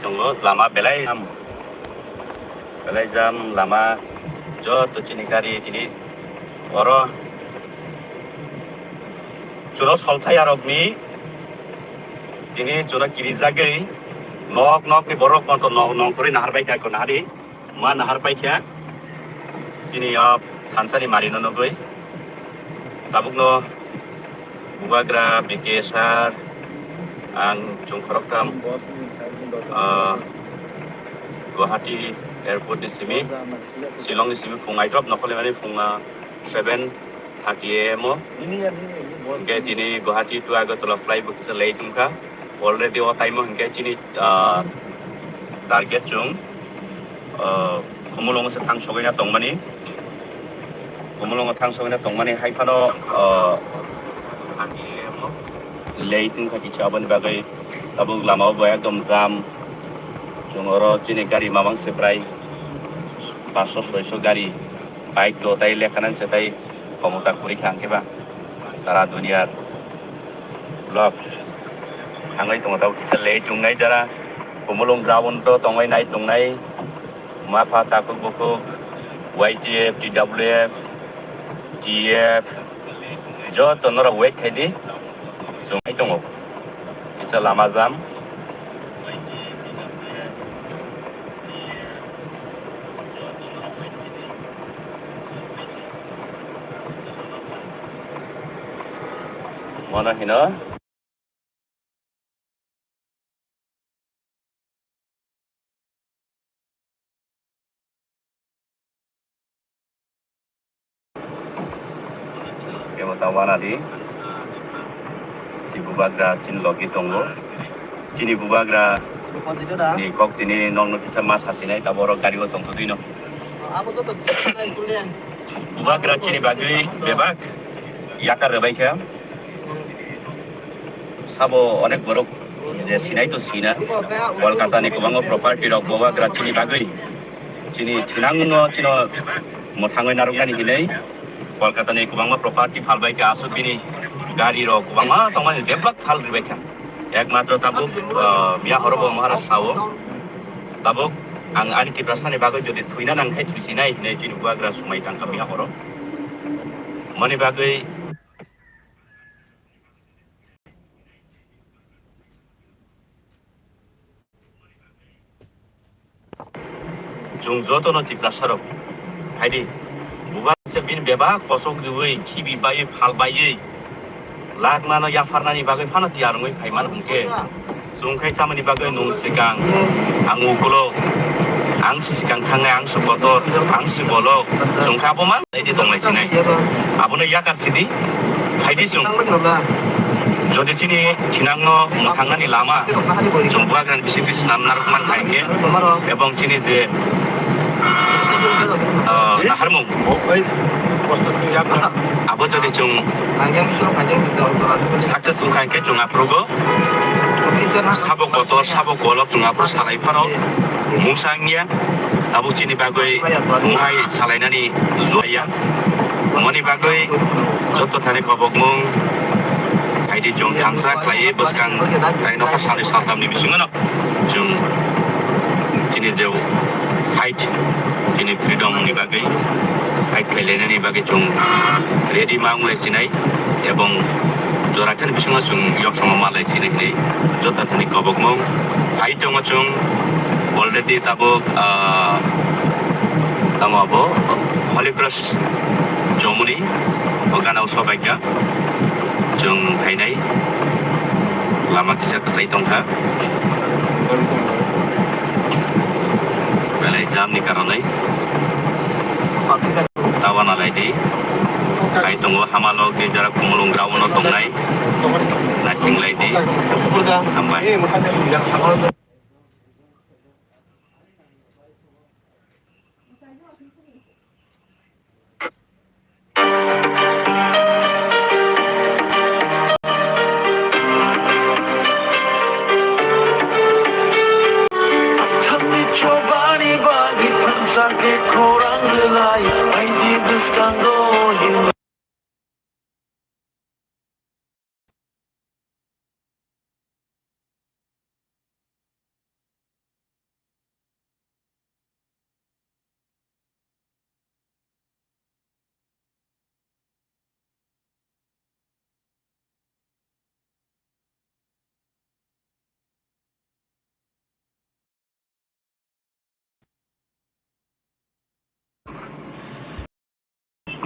tongo lama belai jam lama joto chini gari tini oro chuno solthai arokni tini chuno kiri jagai nok ni borok konto nok kori nahar bai ka ko nahari ma nahar bai kya tini thansani marino nogoi tabukno bubagra bikesar ang jungkorokam Guwahati airport di sini Shillong di sini fungai drop nokole mani funga 7:30 am ke tini Guwahati tu Agartala flight book se late tungka already o time ke tini target chung kumulong se thang sogena tongmani haifano late tungka kichaban bagai tabuk lama boya dom jam Jungoro chini gari mamang seprai 500-600 gari baik to tai lekanan setai komuter purikha angkeba sara dunia blok hangai tong tau le tungai jara pemulung ground to tongai nai tungai mapa takuk buku YTF TWF TF jo to nora wek hedi sungai tongo itu lama jam mana hina yang tawana di Bubagra cin logi tonggo cini Bubagra ni kok tini non bisa mas hasilnya taboro gari tong tu dino Bubagra cini bagi bebak yakar rebaik sabo onek borok je sinai to sina Kolkata ni kubang property rok Bubagra chini bagui chini thinangno chino mothangoi narugani hinai Kolkata ni kubang property falbai ke asuk bini gari rok kubang tongmani develop fal ribai kha ekmatro tabuk biya horobo Maharashtra o tabuk ang ani ki prasani bagui jodi thuina nang khai thusinai hinai chini Bubagra sumai tangka biya horo mani bagui jung joto no tiprasarok haidi Bubagra bin beba kosok duwe khibi baye phal baye lagna no yafarnani bagoi phano tiarungoi phaiman hungke jungkai tamani bagoi nung sikang ang ukulo ang sikang thangai ang sukotor ang sibolok jungkha boman edi donglai sinai abono yakar sidi phaidi jung যদি চিনি চিনাংনো মোথাংনানি লামা जों Bubagra বিশেষ নাম নারকমান থাইকে এবং চিনি যে নাহারমুং abo যদি जों সাকসেস সুংखायके जों आप्रुगो sabo kotor sabo golok जों आप्रो सालायफानो मुंसांनिया abo चिनि bagoi मुहाय सालायनानि जया मनि bagoi जत्तो थाने खबकमुं Haidi jung tangsa klai buskang klai no pasal saltam ni bisungan jung ini jauh fight ini freedom ni bagai fight klai ni bagai jung ready mangu sinai ebong joratan bisungan jung yok sama malai sinai ni jotat ni kobok mong fight jung already tabuk tamo abo Holy Cross Jomuni ogana usabaika jung kainai lama kisah kesai tongka belai jam ni karonai tawan alai di kai tonggo hamalo ke jarak kumulung grawono tongnai nacing lai di hambai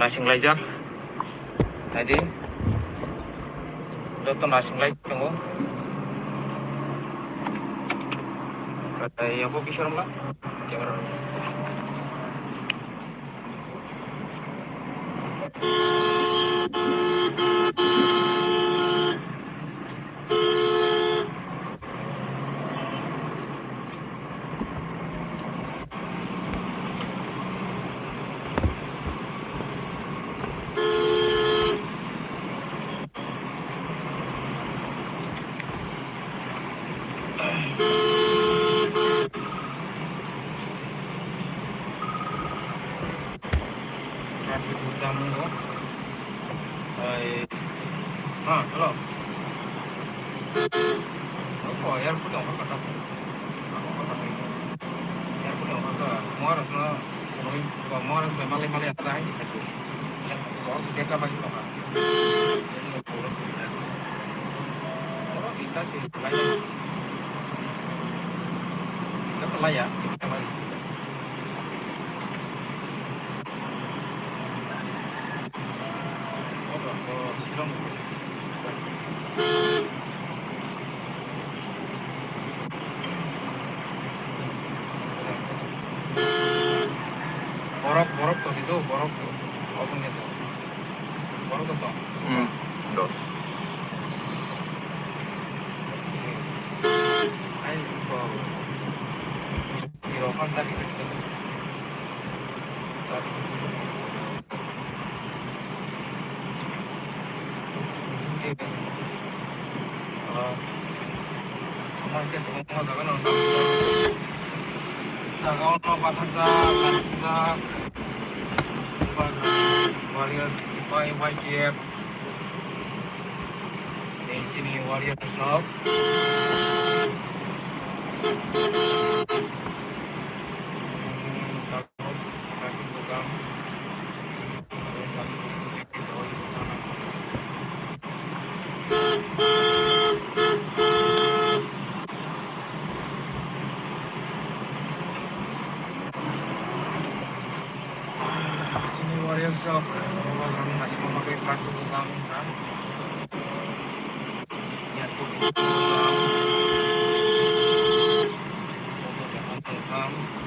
nasinglajak tadi joto nasinglai dङ oमफ्राय apa bisa rumah kamera jamu kok halo apa airport yang kata airport yang kata mau harus mau harus mali yang terakhir itu yang harus kita bagi apa orang kita sih layak kita layak kita bagi borok tuh itu borok tuh apa itu borok tuh Dos. ayo baru dirokan tadi gitu Mungkin semua kan untuk Sagau no Batanzak, Nasinzak, Warriors Sipai YGF, di sini Warriors Shop. Warriors Shop, orang masih memakai kartu utang kan? Ya tuh, foto jangan utang.